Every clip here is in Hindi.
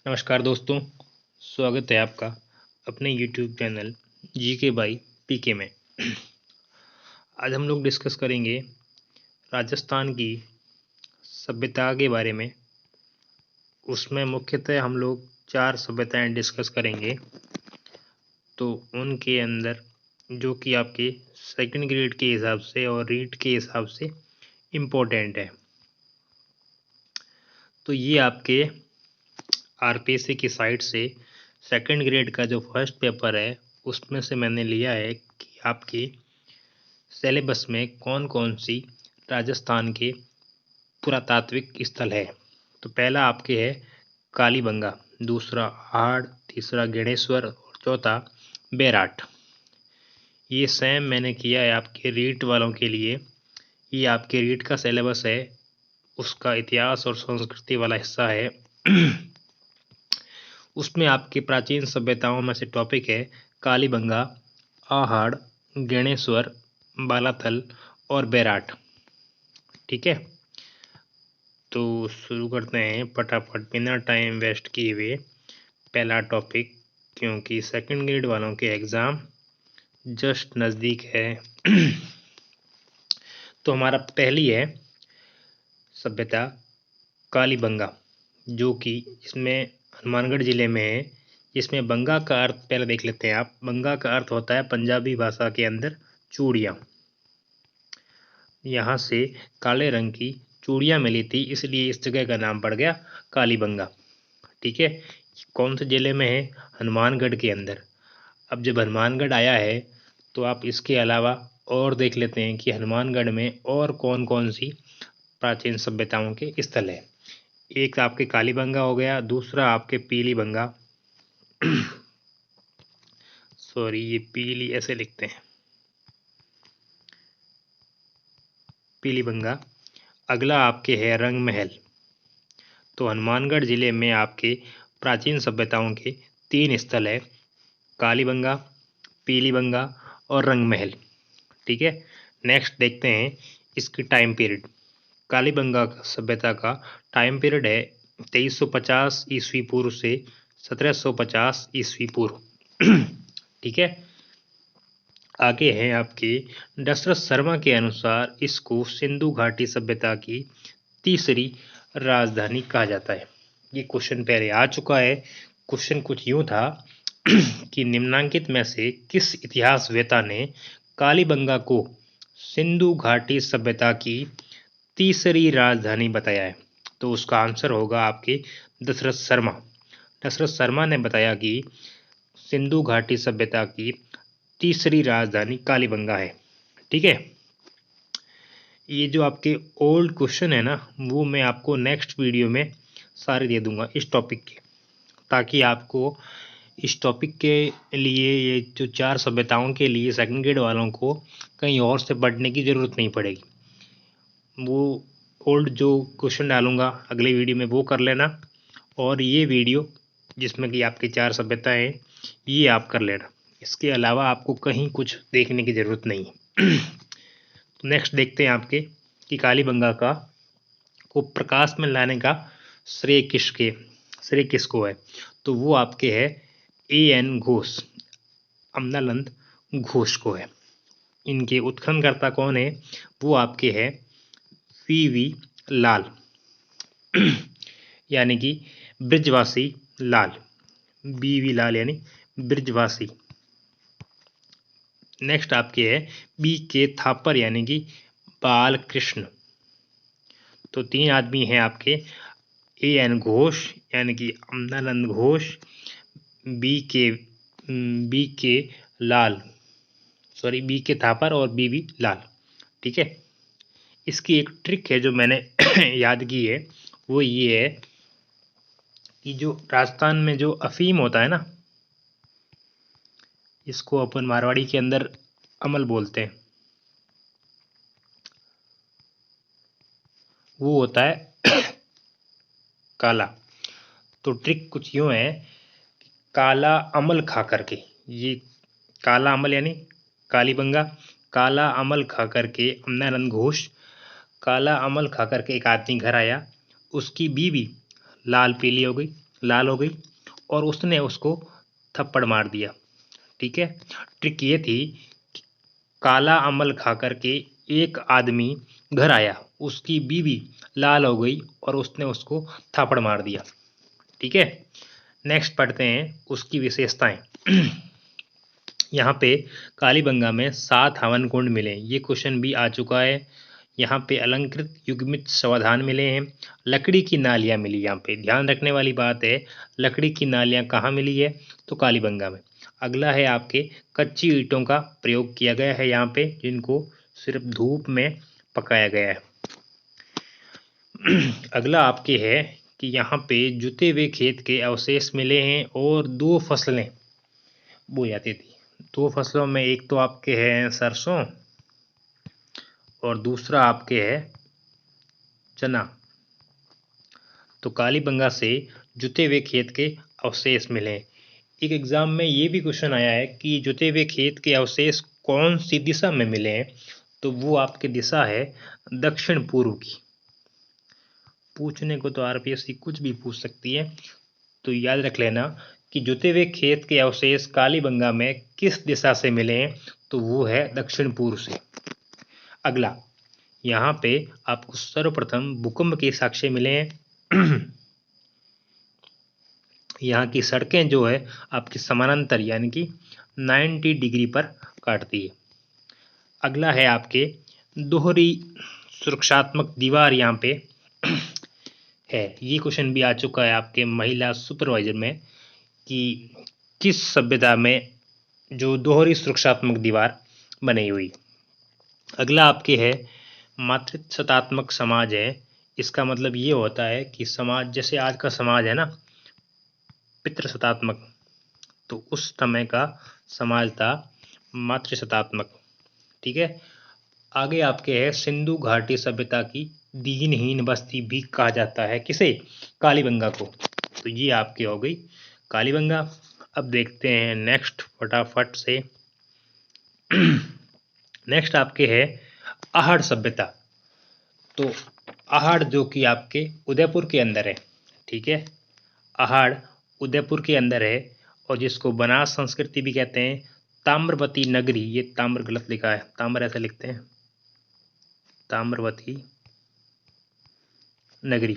नमस्कार दोस्तों, स्वागत है आपका अपने यूट्यूब चैनल जीके बाई पीके में। आज हम लोग डिस्कस करेंगे राजस्थान की सभ्यता के बारे में। उसमें मुख्यतः हम लोग 4 सभ्यताएं डिस्कस करेंगे, तो उनके अंदर जो कि आपके सेकंड ग्रेड के हिसाब से और रीड के हिसाब से इम्पोर्टेंट है। तो ये आपके आरपीएससी की साइट से सेकंड ग्रेड का जो फर्स्ट पेपर है उसमें से मैंने लिया है कि आपके सिलेबस में कौन कौन सी राजस्थान के पुरातात्विक स्थल है। तो पहला आपके है कालीबंगा, दूसरा आहड़, तीसरा गणेश्वर और चौथा बैराट। ये सेम मैंने किया है आपके रीट वालों के लिए। ये आपके रीट का सिलेबस है, उसका इतिहास और संस्कृति वाला हिस्सा है। उसमें आपके प्राचीन सभ्यताओं में से टॉपिक है कालीबंगा, आहड़, गणेश्वर, बालाथल और बैराट। ठीक है, तो शुरू करते हैं फटाफट बिना टाइम वेस्ट किए हुए। पहला टॉपिक, क्योंकि सेकंड ग्रेड वालों के एग्ज़ाम जस्ट नज़दीक है। तो हमारा पहली है सभ्यता कालीबंगा, जो कि इसमें हनुमानगढ़ ज़िले में है। इसमें बंगा का अर्थ पहले देख लेते हैं आप। बंगा का अर्थ होता है पंजाबी भाषा के अंदर चूड़ियाँ। यहाँ से काले रंग की चूड़ियाँ मिली थी, इसलिए इस जगह का नाम पड़ गया कालीबंगा। ठीक है, कौन से ज़िले में है? हनुमानगढ़ के अंदर। अब जब हनुमानगढ़ आया है तो आप इसके अलावा और देख लेते हैं कि हनुमानगढ़ में और कौन कौन सी प्राचीन सभ्यताओं के स्थल है। एक आपके कालीबंगा हो गया, दूसरा आपके पीलीबंगा सॉरी, ये पीली ऐसे लिखते हैं, पीलीबंगा। अगला आपके है रंग महल। तो हनुमानगढ़ ज़िले में आपके प्राचीन सभ्यताओं के 3 स्थल है, कालीबंगा, पीलीबंगा और रंग महल। ठीक है, नेक्स्ट देखते हैं इसकी टाइम पीरियड। कालीबंगा सभ्यता का टाइम पीरियड है 2350 ईस्वी पूर्व से 1750 ईस्वी पूर्व। ठीक है, आगे हैं आपके दशरथ शर्मा के अनुसार इसको सिंधु घाटी सभ्यता की तीसरी राजधानी कहा जाता है। ये क्वेश्चन पहले आ चुका है। क्वेश्चन कुछ यूं था कि निम्नांकित में से किस इतिहासवेत्ता ने कालीबंगा को सिंधु घाटी सभ्यता की तीसरी राजधानी बताया है? तो उसका आंसर होगा आपके दशरथ शर्मा। दशरथ शर्मा ने बताया कि सिंधु घाटी सभ्यता की तीसरी राजधानी कालीबंगा है। ठीक है, ये जो आपके ओल्ड क्वेश्चन है ना, वो मैं आपको नेक्स्ट वीडियो में सारे दे दूंगा इस टॉपिक के, ताकि आपको इस टॉपिक के लिए, ये जो 4 सभ्यताओं के लिए सेकंड ग्रेड वालों को कहीं और से पढ़ने की ज़रूरत नहीं पड़ेगी। वो ओल्ड जो क्वेश्चन डालूंगा अगले वीडियो में वो कर लेना, और ये वीडियो जिसमें कि आपकी 4 सभ्यताएं हैं ये आप कर लेना। इसके अलावा आपको कहीं कुछ देखने की ज़रूरत नहीं है। तो नेक्स्ट देखते हैं आपके कि कालीबंगा का को प्रकाश में लाने का श्रेय किसको है? तो वो आपके है A.N. घोष, अमलानंद घोष को है। इनके उत्खननकर्ता कौन है? वो आपके है V.V. लाल यानी कि ब्रिजवासी लाल, B.V. लाल यानी ब्रिजवासी। नेक्स्ट आपके है B.K. थापर यानी कि बालकृष्ण। तो 3 आदमी हैं आपके, A.N. घोष यानी कि अमलानंद घोष, B.K. लाल, सॉरी B.K. थापर और B.V. लाल। ठीक है, इसकी एक ट्रिक है जो मैंने याद की है, वो ये है कि जो राजस्थान में जो अफीम होता है ना, इसको अपन मारवाड़ी के अंदर अमल बोलते हैं, वो होता है काला। तो ट्रिक कुछ यूँ है, काला अमल खा करके, ये काला अमल यानी कालीबंगा, काला अमल खा करके अमलानंद घोष, काला अमल खा करके एक आदमी घर आया, उसकी बीवी लाल पीली हो गई, लाल हो गई और उसने उसको थप्पड़ मार दिया। ठीक है, ट्रिक ये थी कि काला अमल खा करके एक आदमी घर आया, उसकी बीवी लाल हो गई और उसने उसको थप्पड़ मार दिया। ठीक है, नेक्स्ट पढ़ते हैं उसकी विशेषताएं। यहाँ पे कालीबंगा में 7 हवन कुंड मिले, ये क्वेश्चन भी आ चुका है। यहाँ पे अलंकृत युग्मित समाधान मिले हैं, लकड़ी की नालियाँ मिली। यहाँ पे ध्यान रखने वाली बात है, लकड़ी की नालियाँ कहाँ मिली है, तो कालीबंगा में। अगला है आपके कच्ची ईंटों का प्रयोग किया गया है यहाँ पे, जिनको सिर्फ धूप में पकाया गया है। अगला आपके है कि यहाँ पे जुते हुए खेत के अवशेष मिले हैं और 2 फसलें बोई जाती थी। 2 फसलों में एक तो आपके हैं सरसों और दूसरा आपके है चना। तो कालीबंगा से जुते हुए खेत के अवशेष मिले। एक एग्जाम में ये भी क्वेश्चन आया है कि जुते हुए खेत के अवशेष कौन सी दिशा में मिले हैं, तो वो आपकी दिशा है दक्षिण पूर्व की। पूछने को तो आरपीएससी कुछ भी पूछ सकती है, तो याद रख लेना कि जुते हुए खेत के अवशेष कालीबंगा में किस दिशा से मिले हैं, तो वो है दक्षिण पूर्व से। अगला यहाँ पे आपको सर्वप्रथम भूकंप के साक्ष्य मिले हैं। यहाँ की सड़कें जो है आपकी समानांतर यानी कि 90 डिग्री पर काटती है। अगला है आपके दोहरी सुरक्षात्मक दीवार यहाँ पे है। ये क्वेश्चन भी आ चुका है आपके महिला सुपरवाइजर में कि किस सभ्यता में जो दोहरी सुरक्षात्मक दीवार बनी हुई। अगला आपके है मातृसत्तात्मक समाज है। इसका मतलब ये होता है कि समाज जैसे आज का समाज है ना पितृसत्तात्मक, तो उस समय का समाज था मातृसत्तात्मक। ठीक है, आगे आपके है सिंधु घाटी सभ्यता की दीनहीन बस्ती भी कहा जाता है किसे, कालीबंगा को। तो ये आपकी हो गई कालीबंगा। अब देखते हैं नेक्स्ट फटाफट से। नेक्स्ट आपके है आहड़ सभ्यता। तो आहड़ जो कि आपके उदयपुर के अंदर है। ठीक है, आहड़ उदयपुर के अंदर है और जिसको बनास संस्कृति भी कहते हैं। ताम्रवती नगरी, ये ताम्र गलत लिखा है, ताम्र ऐसे लिखते हैं, ताम्रवती नगरी,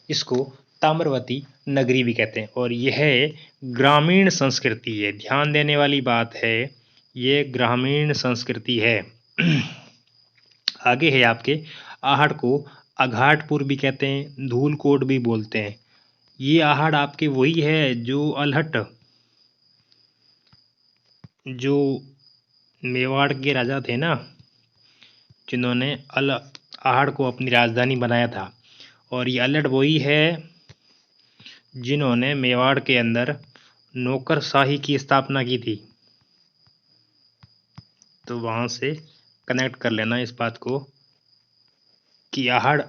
इसको ताम्रवती नगरी भी कहते हैं। और यह ग्रामीण संस्कृति है, ध्यान देने वाली बात है, ये ग्रामीण संस्कृति है। आगे है आपके आहड़ को अघाटपुर भी कहते हैं, धूलकोट भी बोलते हैं। ये आहड़ आपके वही है जो अलहट, जो मेवाड़ के राजा थे ना, जिन्होंने आहड़ को अपनी राजधानी बनाया था। और ये अलहट वही है जिन्होंने मेवाड़ के अंदर नौकरशाही की स्थापना की थी। तो वहाँ से कनेक्ट कर लेना इस बात को कि आहड़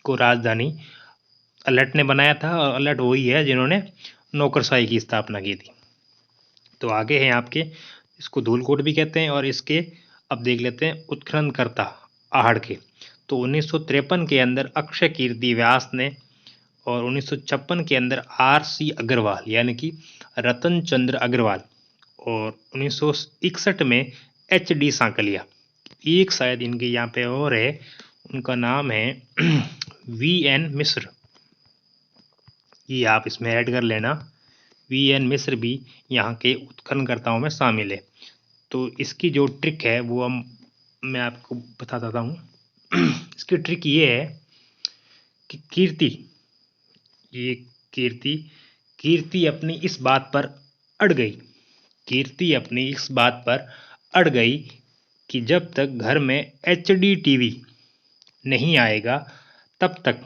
को राजधानी अलहट ने बनाया था और अलहट वही है जिन्होंने नौकरशाही की स्थापना की थी। तो आगे हैं आपके, इसको धूलकोट भी कहते हैं। और इसके अब देख लेते हैं उत्खननकर्ता आहड़ के। तो 1953 के अंदर अक्षय कीर्ति व्यास ने और 1956 के अंदर RC अग्रवाल यानी कि रतन चंद्र अग्रवाल और 1961 में HD सांकलिया। एक शायद इनके यहाँ पे और है, उनका नाम है VN मिश्र, ये आप इसमें ऐड कर लेना। VN मिश्र भी यहाँ के उत्खननकर्ताओं में शामिल है। तो इसकी जो ट्रिक है वो मैं आपको बता देता हूँ। इसकी ट्रिक ये है कि कीर्ति अपनी इस बात पर अड़ गई, कीर्ति अपनी इस बात पर अड़ गई कि जब तक घर में HD TV नहीं आएगा तब तक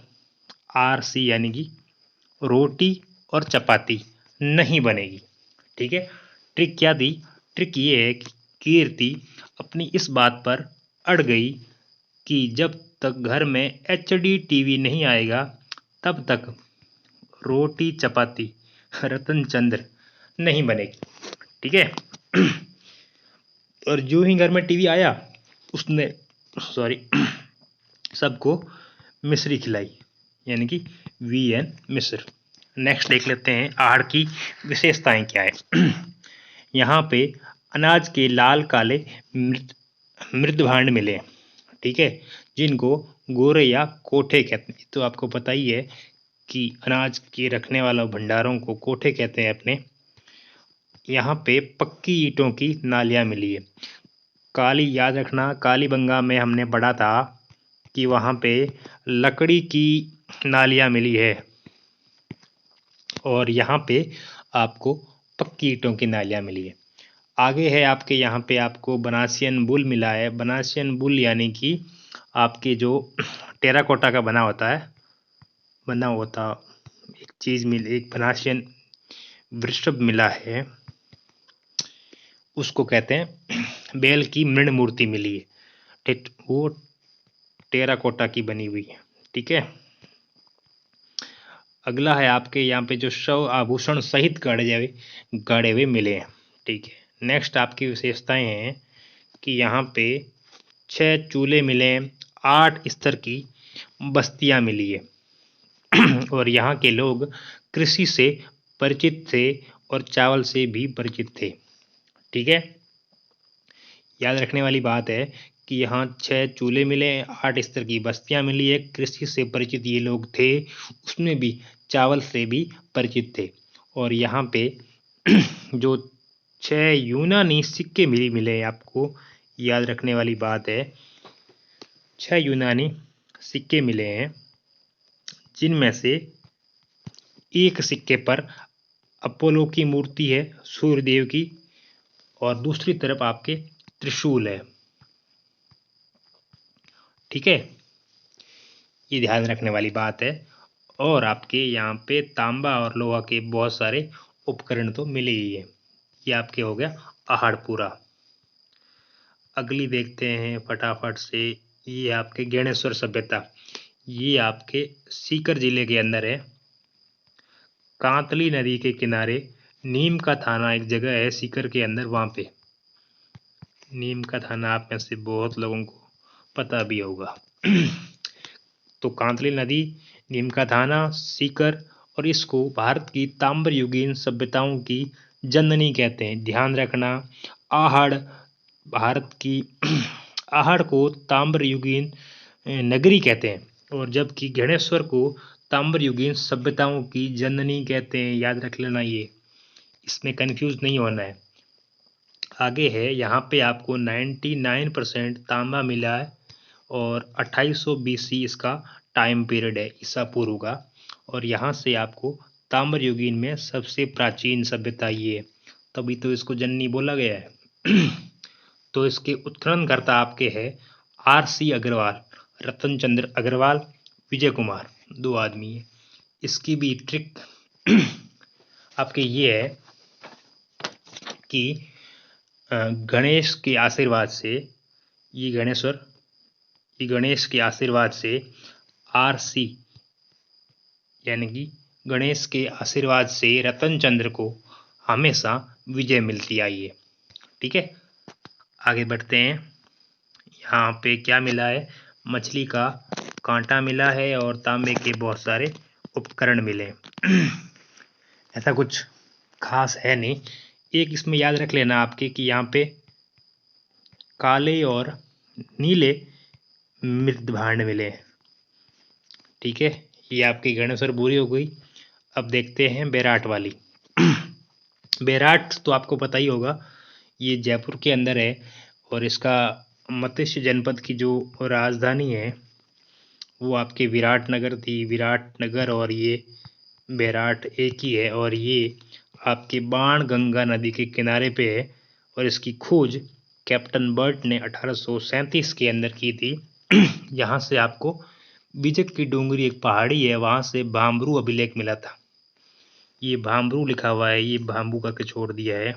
RC यानी कि रोटी और चपाती नहीं बनेगी। ठीक है, ट्रिक क्या दी, ट्रिक ये है कि कीर्ति अपनी इस बात पर अड़ गई कि जब तक घर में HD TV नहीं आएगा तब तक रोटी चपाती रतन चंद्र नहीं बनेगी। ठीक है, और जो ही घर में टीवी आया उसने सबको मिश्री खिलाई यानी कि VN मिश्र। नेक्स्ट देख लेते हैं आहड़ की विशेषताएं क्या है। यहाँ पे अनाज के लाल काले मृदभांड मिले, ठीक है, जिनको गोरे या कोठे कहते हैं। तो आपको पता ही है कि अनाज के रखने वाला भंडारों को कोठे कहते हैं अपने। यहाँ पे पक्की ईंटों की नालियाँ मिली है। काली, याद रखना, कालीबंगा में हमने पढ़ा था कि वहाँ पे लकड़ी की नालियाँ मिली है और यहाँ पे आपको पक्की ईंटों की नालियाँ मिली है। आगे है आपके यहाँ पे आपको बनासियन बुल मिला है। बनासियन बुल यानी कि आपके जो टेराकोटा का बना होता एक चीज़ मिली, एक बनासियन वृषभ मिला है, उसको कहते हैं। बैल की मृण मूर्ति मिली है, वो टेराकोटा की बनी हुई है, ठीक है। अगला है आपके यहाँ पे जो शव आभूषण सहित गाड़े हुए मिले हैं, ठीक है। नेक्स्ट आपकी विशेषताएं हैं कि यहाँ पे 6 चूल्हे मिले हैं, 8 स्तर की बस्तियां मिली है और यहाँ के लोग कृषि से परिचित थे और चावल से भी परिचित थे, ठीक है। याद रखने वाली बात है कि यहाँ 6 चूल्हे मिले, 8 स्तर की बस्तियां मिली है, कृषि से परिचित ये लोग थे, उसमें भी चावल से भी परिचित थे। और यहाँ पे जो 6 यूनानी सिक्के मिले आपको, याद रखने वाली बात है, 6 यूनानी सिक्के मिले हैं, जिनमें से एक सिक्के पर अपोलो की मूर्ति है, सूर्यदेव की, और दूसरी तरफ आपके त्रिशूल है, ठीक है। ये ध्यान रखने वाली बात है। और आपके यहाँ पे तांबा और लोहा के बहुत सारे उपकरण तो मिले ही है। ये आपके हो गया आहड़ पूरा। अगली देखते हैं फटाफट से, ये आपके गणेश्वर सभ्यता। ये आपके सीकर जिले के अंदर है, कांतली नदी के किनारे। नीम का थाना एक जगह है सीकर के अंदर, वहाँ पे नीम का थाना आप में से बहुत लोगों को पता भी होगा। तो कांतली नदी, नीम का थाना, सीकर, और इसको भारत की ताम्र युगीन सभ्यताओं की जननी कहते हैं। ध्यान रखना, आहड़ भारत की आहड़ को ताम्र युगीन नगरी कहते हैं और जबकि गणेश्वर को ताम्र युगीन सभ्यताओं की जननी कहते हैं। याद रख लेना, ये इसमें कंफ्यूज नहीं होना है। आगे है यहाँ पे आपको 99% तांबा मिला है और 2800 BC इसका टाइम पीरियड है, ईसा पूर्व का। और यहाँ से आपको ताम्र युगीन में सबसे प्राचीन सभ्यता ये है, तभी तो इसको जननी बोला गया है। तो इसके उत्खननकर्ता आपके हैं RC अग्रवाल, रतन चंद्र अग्रवाल, विजय कुमार, 2 आदमी है। इसकी भी ट्रिक आपके ये है कि गणेश के आशीर्वाद से, ये गणेश के आशीर्वाद से RC यानी कि गणेश के आशीर्वाद से रतन चंद्र को हमेशा विजय मिलती आई है, ठीक है। आगे बढ़ते हैं। यहाँ पे क्या मिला है, मछली का कांटा मिला है और तांबे के बहुत सारे उपकरण मिले। ऐसा कुछ खास है नहीं। एक इसमें याद रख लेना आपके कि यहाँ पे काले और नीले मृदभांड मिले, ठीक है। ये आपकी गणेश्वर पूरी हो गई। अब देखते हैं बैराट वाली। बैराट तो आपको पता ही होगा, ये जयपुर के अंदर है और इसका मत्स्य जनपद की जो राजधानी है वो आपके विराटनगर थी। विराटनगर और ये बैराट एक ही है और ये आपके बाण गंगा नदी के किनारे पे है और इसकी खोज कैप्टन बर्ट ने 1837 के अंदर की थी। यहाँ से आपको बिजक की डोंगरी एक पहाड़ी है, वहाँ से भामरू अभिलेख मिला था। ये भामरू लिखा हुआ है, ये भाम्बू करके छोड़ दिया है।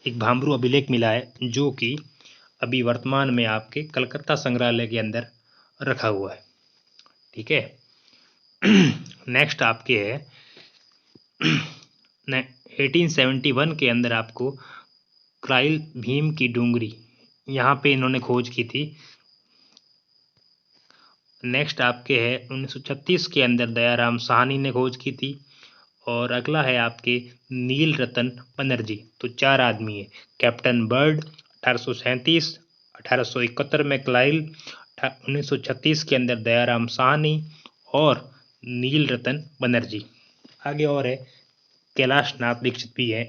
एक भामरू अभिलेख मिला है जो कि अभी वर्तमान में आपके कलकत्ता संग्रहालय के अंदर रखा हुआ है, ठीक है। नेक्स्ट आपके है 1871 के अंदर आपको क्राइल भीम की डोंगरी, यहाँ पे इन्होंने खोज की थी। नेक्स्ट आपके है 1936 के अंदर दयाराम साहनी ने खोज की थी। और अगला है आपके नील रतन बनर्जी। तो 4 आदमी है। कैप्टन बर्ड 1837, 1871 में क्लाइव, 1936 के अंदर दयाराम साहनी और नील रतन बनर्जी। आगे और है कैलाश नाथ दीक्षित भी है।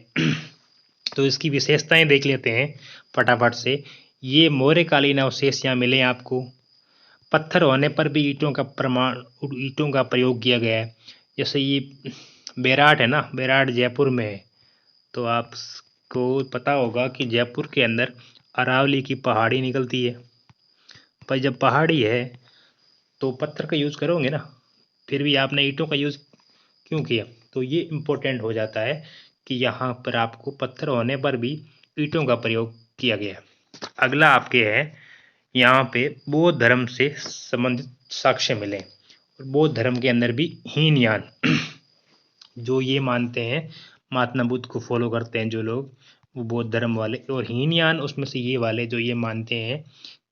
तो इसकी विशेषताएं देख लेते हैं फटाफट से। ये मौर्यकालीन अवशेष यहाँ मिले आपको। पत्थर होने पर भी ईंटों का प्रयोग किया गया है। जैसे ये बेराट है ना, बेराट जयपुर में है। तो आपको पता होगा कि जयपुर के अंदर अरावली की पहाड़ी निकलती है। पर जब पहाड़ी है तो पत्थर का यूज़ करोगे ना, फिर भी आपने ईंटों का यूज़ क्यों किया? तो ये इम्पोर्टेंट हो जाता है कि यहाँ पर आपको पत्थर होने पर भी ईंटों का प्रयोग किया गया। अगला आपके है यहाँ पे बौद्ध धर्म से संबंधित साक्ष्य मिले। और बौद्ध धर्म के अंदर भी हीनयान जो ये मानते हैं, महात्मा बुद्ध को फॉलो करते हैं जो लोग, वो बौद्ध धर्म वाले। और हीनयान उसमें से ये वाले जो ये मानते हैं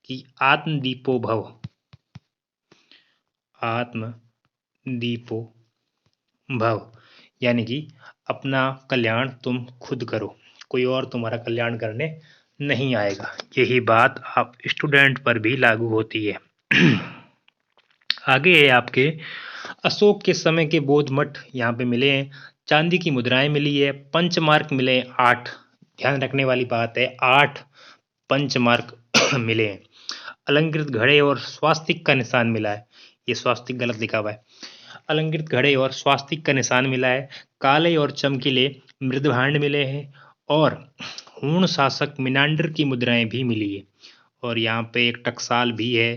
कि आत्मदीपो भव, आत्मदीपो भव, यानी कि अपना कल्याण तुम खुद करो, कोई और तुम्हारा कल्याण करने नहीं आएगा। यही बात आप स्टूडेंट पर भी लागू होती है। आगे है आपके अशोक के समय के बौद्ध मठ यहाँ पे मिले हैं। चांदी की मुद्राएं मिली है। पंचमार्क मिले 8। ध्यान रखने वाली बात है, 8 पंचमार्क मिले हैं। अलंकृत घड़े और स्वास्तिक का निशान मिला है। ये स्वास्तिक गलत लिखा हुआ है। अलंकृत घड़े और स्वास्तिक का निशान मिला है। काले और चमकीले मृदभांड मिले हैं। और हूण शासक मिनांडर की मुद्राएं भी मिली है। और यहाँ पे एक टकसाल भी है।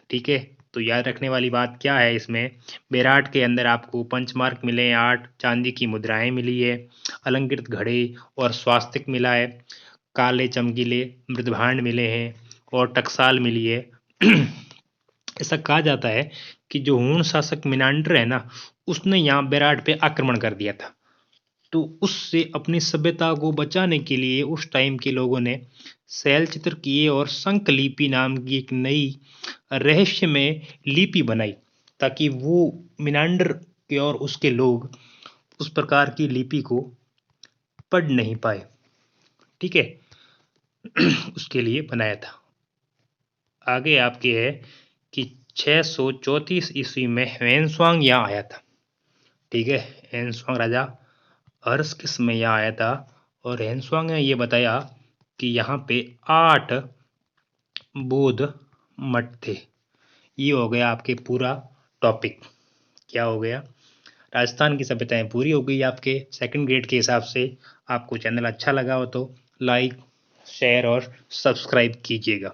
ठीक है, तो याद रखने वाली बात क्या है इसमें, बेराट के अंदर आपको पंचमार्क मिले हैं 8, चांदी की मुद्राएं मिली है, अलंकृत घड़े और स्वास्तिक मिला है, काले चमकीले मृदभांड मिले हैं और टकसाल मिली है। ऐसा कहा जाता है कि जो हूण शासक मिनांडर है ना, उसने यहाँ बेराट पे आक्रमण कर दिया था। तो उससे अपनी सभ्यता को बचाने के लिए उस टाइम के लोगों ने शैल चित्र किए और शंख लिपि नाम की एक नई रहस्यमय लिपि बनाई, ताकि वो मिनांडर के और उसके लोग उस प्रकार की लिपि को पढ़ नहीं पाए। ठीक है, उसके लिए बनाया था। आगे आपके है कि 634 ईस्वी में ह्वेनसांग यहाँ आया था। ठीक है, ह्वेनसांग राजा हर्ष के समय यहाँ आया था। और ह्वेनसांग ने ये बताया कि यहाँ पे 8 बौद्ध मठ थे। ये हो गया आपके पूरा टॉपिक। क्या हो गया? राजस्थान की सभ्यताएं पूरी हो गई आपके सेकंड ग्रेड के हिसाब से। आपको चैनल अच्छा लगा हो तो लाइक, शेयर और सब्सक्राइब कीजिएगा।